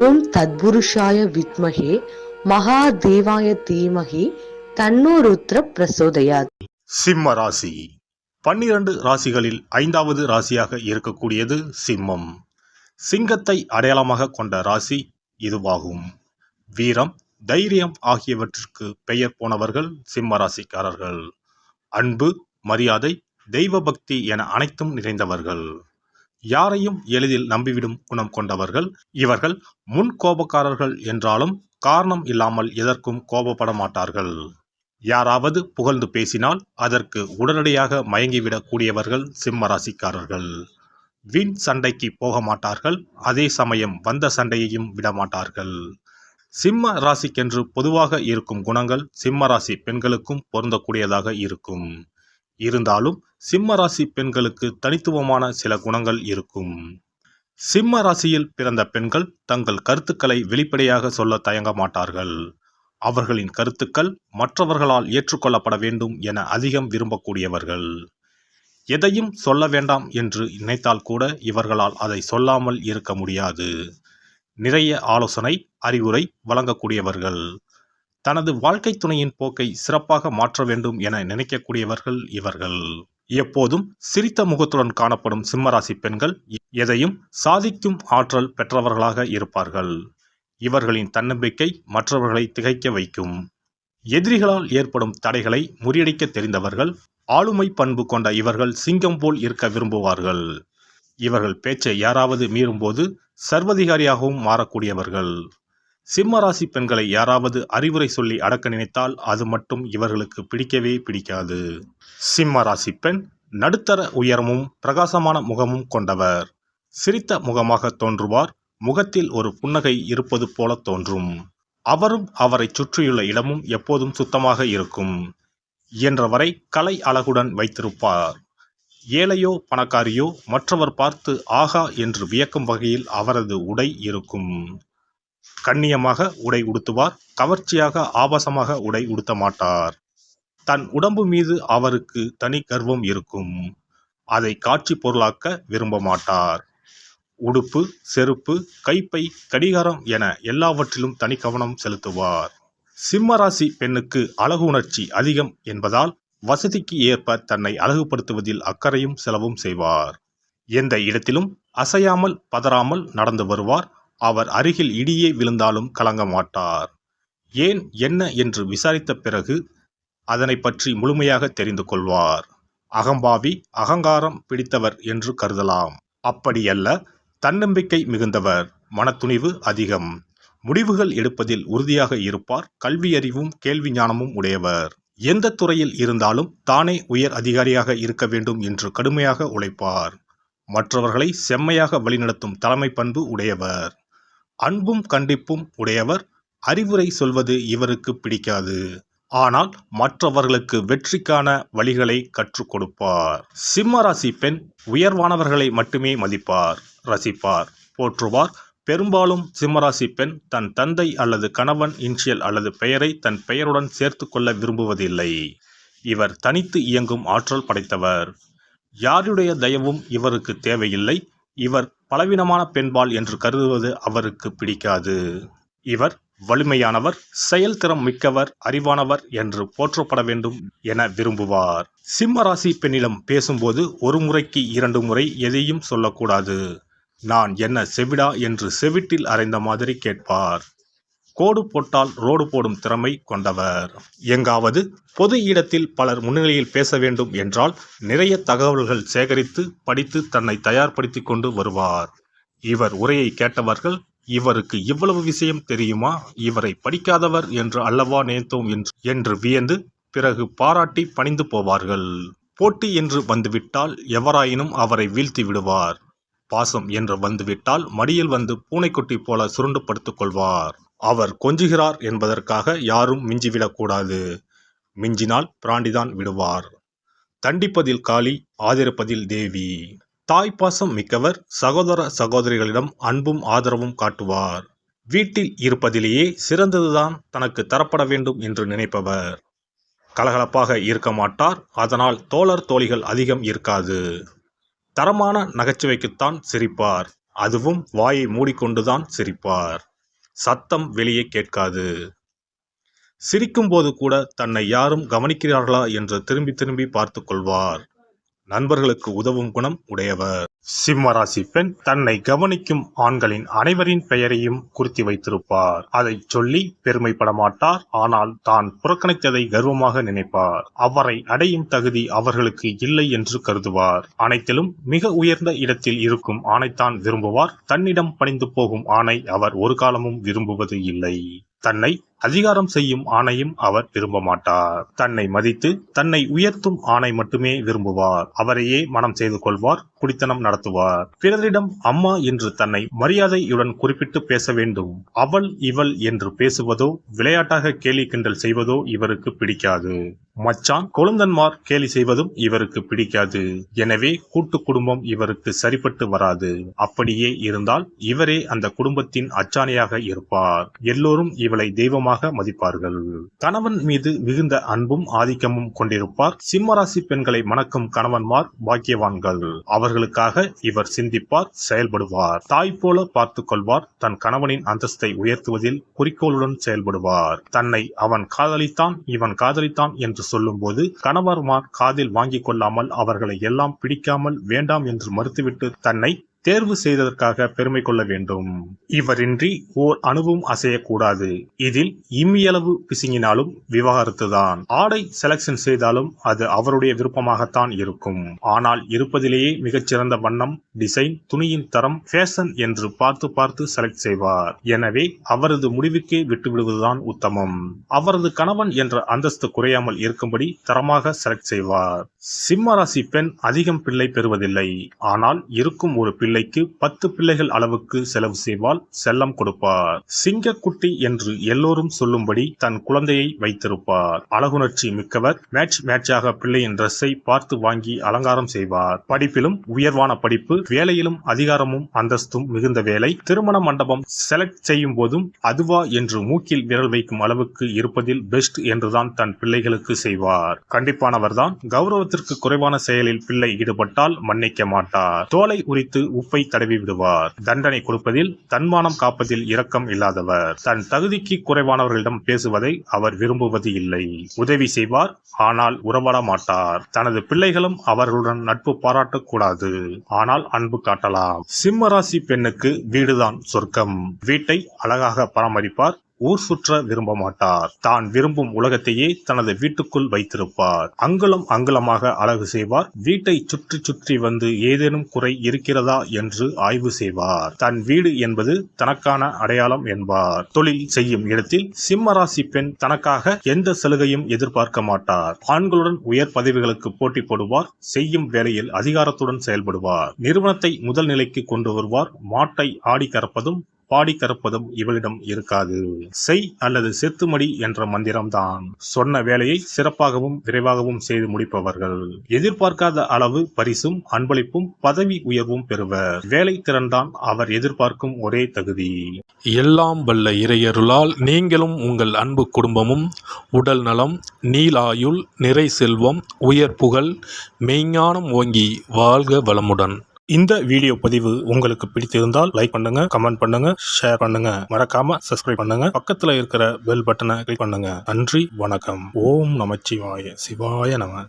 ஓம் தத்புருஷாய வித்மஹே மகாதேவாய தீமஹி தன்னோ ருத்ர பிரசோதயாத். சிம்ம ராசி 12 ராசிகளில் 5வது ராசியாக இருக்கக்கூடியது சிம்மம். சிங்கத்தை அடையாளமாக கொண்ட ராசி இதுவாகும். வீரம், தைரியம் ஆகியவற்றிற்கு பெயர் போனவர்கள் சிம்ம ராசிக்காரர்கள். அன்பு, மரியாதை, தெய்வ பக்தி என அனைத்தும் நிறைந்தவர்கள். யாரையும் எளிதில் நம்பிவிடும் குணம் கொண்டவர்கள். இவர்கள் முன் கோபக்காரர்கள் என்றாலும் காரணம் இல்லாமல் எதற்கும் கோபப்பட மாட்டார்கள். யாராவது புகழ்ந்து பேசினால் அதற்கு உடனடியாக மயங்கிவிடக் கூடியவர்கள் சிம்ம ராசிக்காரர்கள். வீண் சண்டைக்கு போக மாட்டார்கள். அதே சமயம் வந்த சண்டையையும் விடமாட்டார்கள். சிம்ம ராசிக்கென்று பொதுவாக இருக்கும் குணங்கள் சிம்ம ராசி பெண்களுக்கும் பொருந்தக்கூடியதாக இருக்கும். இருந்தாலும் சிம்ம ராசி பெண்களுக்கு தனித்துவமான சில குணங்கள் இருக்கும். சிம்ம ராசியில் பிறந்த பெண்கள் தங்கள் கருத்துக்களை வெளிப்படையாக சொல்ல தயங்க மாட்டார்கள். அவர்களின் கருத்துக்கள் மற்றவர்களால் ஏற்றுக்கொள்ளப்பட வேண்டும் என அதிகம் விரும்பக்கூடியவர்கள். எதையும் சொல்ல வேண்டாம் என்று நினைத்தால் கூட இவர்களால் அதை சொல்லாமல் இருக்க முடியாது. நிறைய ஆலோசனை, அறிவுரை வழங்கக்கூடியவர்கள். தனது வாழ்க்கை துணையின் போக்கை சிறப்பாக மாற்ற வேண்டும் என நினைக்கக்கூடியவர்கள் இவர்கள். எப்போதும் சிரித்த முகத்துடன் காணப்படும் சிம்மராசி பெண்கள் எதையும் சாதிக்கும் ஆற்றல் பெற்றவர்களாக இருப்பார்கள். இவர்களின் தன்னம்பிக்கை மற்றவர்களை திகைக்க வைக்கும். எதிரிகளால் ஏற்படும் தடைகளை முறியடிக்க தெரிந்தவர்கள். ஆளுமை பண்பு கொண்ட இவர்கள் சிங்கம் போல் இருக்க விரும்புவார்கள். இவர்கள் பேச்சை யாராவது மீறும்போது சர்வதிகாரியாகவும் மாறக்கூடியவர்கள். சிம்ம ராசி பெண்களை யாராவது அறிவுரை சொல்லி அடக்க நினைத்தால் அது மட்டும் இவர்களுக்கு பிடிக்கவே பிடிக்காது. சிம்ம ராசி பெண் நடுத்தர உயரமும் பிரகாசமான முகமும் கொண்டவர். சிரித்த முகமாக தோன்றுவார். முகத்தில் ஒரு புன்னகை இருப்பது போல தோன்றும். அவரும் அவரை சுற்றியுள்ள இடமும் எப்போதும் சுத்தமாக இருக்கும். இயன்றவரை கலை அழகுடன் வைத்திருப்பார். ஏழையோ பணக்காரியோ மற்றவர் பார்த்து ஆகா என்று வியக்கும் வகையில் அவரது உடை இருக்கும். கண்ணியமாக உடை உடுத்துவார். கவர்ச்சியாக ஆபாசமாக உடை உடுத்த மாட்டார். தன் உடம்பு மீது அவருக்கு தனி கர்வம் இருக்கும். அதை காட்சி பொருளாக்க விரும்ப மாட்டார். உடுப்பு, செருப்பு, கைப்பை, கடிகாரம் என எல்லாவற்றிலும் தனி கவனம் செலுத்துவார். சிம்ம ராசி பெண்ணுக்கு அழகு உணர்ச்சி அதிகம் என்பதால் வசதிக்கு ஏற்ப தன்னை அழகுபடுத்துவதில் அக்கறையும் செலவும் செய்வார். எந்த இடத்திலும் அசையாமல் பதறாமல் நடந்து வருவார். அவர் அருகில் இடியே விழுந்தாலும் கலங்க மாட்டார். ஏன் என்ன என்று விசாரித்த பிறகு அதனை பற்றி முழுமையாக தெரிந்து கொள்வார். அகம்பாவி, அகங்காரம் பிடித்தவர் என்று கருதலாம். அப்படியல்ல. தன்னம்பிக்கை மிகுந்தவர். மனத்துணிவு அதிகம். முடிவுகள் எடுப்பதில் உறுதியாக இருப்பார். கல்வியறிவும் கேள்வி ஞானமும் உடையவர். எந்த துறையில் இருந்தாலும் தானே உயர் அதிகாரியாக இருக்க வேண்டும் என்று கடுமையாக உழைப்பார். மற்றவர்களை செம்மையாக வழிநடத்தும் தலைமை பண்பு உடையவர். அன்பும் கண்டிப்பும் உடையவர். அறிவுரை சொல்வது இவருக்கு பிடிக்காது. ஆனால் மற்றவர்களுக்கு வெற்றிக்கான வழிகளை கற்றுக் கொடுப்பார். சிம்ம ராசி பெண் உயர்வானவர்களை மட்டுமே மதிப்பார், ரசிப்பார், போற்றுவார். பெரும்பாலும் சிம்மராசி பெண் தன் தந்தை அல்லது கணவன் இன்ஷியல் அல்லது பெயரை தன் பெயருடன் சேர்த்து கொள்ள விரும்புவதில்லை. இவர் தனித்து இயங்கும் ஆற்றல் படைத்தவர். யாருடைய தயவும் இவருக்கு தேவையில்லை. இவர் பலவீனமான பெண்பால் என்று கருதுவது அவருக்கு பிடிக்காது. இவர் வலிமையானவர், செயல்திறம் மிக்கவர், அறிவானவர் என்று போற்றப்பட வேண்டும் என விரும்புவார். சிம்ம ராசி பெண்ணிடம் பேசும்போது ஒரு முறைக்கு 2 முறை எதையும் சொல்லக்கூடாது. நான் என்ன செவிடா என்று செவிட்டில் அறைந்த மாதிரி கேட்பார். கோடு போட்டால் ரோடு போடும் திறமை கொண்டவர். எங்காவது பொது இடத்தில் பலர் முன்னிலையில் பேச வேண்டும் என்றால் நிறைய தகவல்கள் சேகரித்து படித்து தன்னை தயார்படுத்தி கொண்டு வருவார். இவர் உரையை கேட்டவர்கள் இவருக்கு இவ்வளவு விஷயம் தெரியுமா, இவரை படிக்காதவர் என்று அல்லவா நினைத்தோம் என்று வியந்து பிறகு பாராட்டி பணிந்து போவார்கள். போட்டி என்று வந்துவிட்டால் எவராயினும் அவரை வீழ்த்தி விடுவார். பாசம் என்று வந்துவிட்டால் மடியில் வந்து பூனைக்குட்டி போல சுருண்டு படுத்துக் கொள்வார். அவர் கொஞ்சுகிறார் என்பதற்காக யாரும் மிஞ்சிவிடக்கூடாது. மிஞ்சினால் பிராண்டிதான் விடுவார். தண்டிப்பதில் காளி, ஆதரிப்பதில் தேவி. தாய்ப்பாசம் மிக்கவர். சகோதர சகோதரிகளிடம் அன்பும் ஆதரவும் காட்டுவார். வீட்டில் இருப்பதிலேயே சிறந்ததுதான் தனக்கு தரப்பட வேண்டும் என்று நினைப்பவர். கலகலப்பாக இருக்க மாட்டார். அதனால் தோழர் தோழிகள் அதிகம் இருக்காது. தரமான நகைச்சுவைக்குத்தான் சிரிப்பார். அதுவும் வாயை மூடிக்கொண்டுதான் சிரிப்பார். சத்தம் வெளியே கேட்காது. சிரிக்கும்போது கூட தன்னை யாரும் கவனிக்கிறார்களா என்று திரும்பி திரும்பி பார்த்து கொள்வார். நண்பர்களுக்கு உதவும் குணம் உடையவர். சிம்ம ராசி பெண் தன்னை கவனிக்கும் ஆண்களின் அனைவரின் பெயரையும் குறித்து வைத்திருப்பார். அதை சொல்லி பெருமைப்பட மாட்டார். ஆனால் தான் புறக்கணித்ததை கர்வமாக நினைப்பார். அவரை அடையும் தகுதி அவர்களுக்கு இல்லை என்று கருதுவார். அனைத்திலும் மிக உயர்ந்த இடத்தில் இருக்கும் ஆணைத்தான் விரும்புவார். தன்னிடம் பணிந்து போகும் ஆணை அவர் ஒரு காலமும் விரும்புவது இல்லை. தன்னை அதிகாரம் செய்யும் ஆணையும் அவர் விரும்ப மாட்டார். தன்னை மதித்து தன்னை உயர்த்தும் ஆணை மட்டுமே விரும்புவார். அவரையே மனம் செய்து கொள்வார். குடித்தனம் நடத்துவார். பிறரிடம் அம்மா என்று தன்னை மரியாதையுடன் குறிப்பிட்டு பேச வேண்டும். அவள் இவள் என்று பேசுவதோ விளையாட்டாக கேலி கிண்டல் செய்வதோ இவருக்கு பிடிக்காது. மச்சான் கொழுந்தன்மார் கேலி செய்வதும் இவருக்கு பிடிக்காது. எனவே கூட்டு குடும்பம் இவருக்கு சரிப்பட்டு வராது. அப்படியே இருந்தால் இவரே அந்த குடும்பத்தின் அச்சாணியாக இருப்பார். எல்லோரும் இவளை தெய்வமாக மதிப்பார்கள். கணவன் மீது மிகுந்த அன்பும் ஆதிக்கமும் கொண்டிருப்பார். சிம்மராசி பெண்களை மணக்கும் கணவன்மார் பாக்கியவான்கள். அவர்களுக்காக இவர் சிந்திப்பார், செயல்படுவார். தாய் போல பார்த்து கொள்வார். தன் கணவனின் அந்தஸ்தை உயர்த்துவதில் குறிக்கோளுடன் செயல்படுவார். தன்னை அவன் காதலித்தான், இவன் காதலித்தான் என்று சொல்லும்போது கணவர்மார் காதில் வாங்கிக் கொள்ளாமல் அவர்களை எல்லாம் பிடிக்காமல் வேண்டாம் என்று மறுத்துவிட்டு தன்னை தேர்வு செய்ததற்காக பெருமை கொள்ள வேண்டும். இவரின்றி ஓர் அணுவும் அசையக்கூடாது. இதில் இம்மியளவு பிசுங்கினாலும் விவாகரத்துதான். ஆடை செலக்ஷன் செய்தாலும் அது அவருடைய விருப்பமாகத்தான் இருக்கும். ஆனால் இருப்பதிலேயே மிகச்சிறந்த வண்ணம், டிசைன், துணியின் தரம், ஃபேஷன் என்று பார்த்து பார்த்து செலக்ட் செய்வார். எனவே அவரது முடிவுக்கே விட்டுவிடுவதுதான் உத்தமம். அவரது கணவன் என்ற அந்தஸ்து குறையாமல் இருக்கும்படி தரமாக செலக்ட் செய்வார். சிம்ம ராசி பெண் அதிகம் பிள்ளை பெறுவதில்லை. ஆனால் இருக்கும் ஒரு பிள்ளைக்கு 10 பிள்ளைகள் அளவுக்கு செலவு செய்வால், செல்லம் கொடுப்பார். சிங்கக்குட்டி என்று எல்லோரும் சொல்லும்படி தன் குழந்தையை வைத்திருப்பார். அழகுணர்ச்சி மிக்கவர். மேட்சாக பிள்ளையின் ட்ரெஸ்ஸை பார்த்து வாங்கி அலங்காரம் செய்வார். படிப்பிலும் உயர்வான படிப்பு, வேலையிலும் அதிகாரமும் அந்தஸ்தும் மிகுந்த வேலை. திருமண மண்டபம் செலக்ட் செய்யும் போதும் அதுவா என்று மூக்கில் விரல் வைக்கும் அளவுக்கு இருப்பதில் பெஸ்ட் என்றுதான் தன் பிள்ளைகளுக்கு செய்வார். கண்டிப்பானவர்தான். கௌரவத்திற்கு குறைவான செயலில் பிள்ளை ஈடுபட்டால் மன்னிக்க மாட்டார். தோலை உரித்து உப்பை தடவி விடுவார். தண்டனை கொடுப்பதில், தன்மானம் காப்பதில் இரக்கம் இல்லாதவர். தன் தகுதிக்கு குறைவானவர்களிடம் பேசுவதை அவர் விரும்புவது இல்லை. உதவி செய்வார், ஆனால் உறவாட மாட்டார். தனது பிள்ளைகளும் அவர்களுடன் நட்பு பாராட்டக்கூடாது, ஆனால் அன்பு காட்டலாம். சிம்ம ராசி பெண்ணுக்கு வீடுதான் சொர்க்கம். வீட்டை அழகாக பராமரிப்பார். ஊர் சுற்ற விரும்ப மாட்டார். தான் விரும்பும் உலகத்தையே தனது வீட்டுக்குள் வைத்திருப்பார். அங்குலம் அங்குலமாக அழகு செய்வார். வீட்டை சுற்றி சுற்றி வந்து ஏதேனும் குறை இருக்கிறதா என்று ஆய்வு செய்வார். தன் வீடு என்பது தனக்கான அடையாளம் என்பார். தொழில் செய்யும் இடத்தில் சிம்ம ராசி பெண் தனக்காக எந்த சலுகையும் எதிர்பார்க்க மாட்டார். ஆண்களுடன் உயர் பதவிகளுக்கு போட்டி போடுவார். செய்யும் வேலையில் அதிகாரத்துடன் செயல்படுவார். நிறுவனத்தை முதல் நிலைக்கு கொண்டு வருவார். மாட்டை ஆடி கறப்பதும் பாடி கறப்பதும் இவளிடம் இருக்காது. செய் அல்லது செத்துமடி என்ற மந்திரம்தான். சொன்ன வேலையை சிறப்பாகவும் விரைவாகவும் செய்து முடிப்பவர்கள். எதிர்பார்க்காத அளவு பரிசும் அன்பளிப்பும் பதவி உயர்வும் பெறுவர். வேலை திறன்தான் அவர் எதிர்பார்க்கும் ஒரே தகுதி. எல்லாம் வல்ல இறையருளால் நீங்களும் உங்கள் அன்பு குடும்பமும் உடல் நலம், நீலாயுள், நிறை செல்வம், உயர் புகழ், மெய்ஞானம் ஓங்கி வாழ்க வளமுடன். இந்த வீடியோ பதிவு உங்களுக்கு பிடித்திருந்தால் லைக் பண்ணுங்க, கமெண்ட் பண்ணுங்க, ஷேர் பண்ணுங்க. மறக்காம சப்ஸ்கிரைப் பண்ணுங்க. பக்கத்துல இருக்கிற பெல் பட்டனை கிளிக் பண்ணுங்க. நன்றி, வணக்கம். ஓம் நமச்சிவாய. சிவாய நம.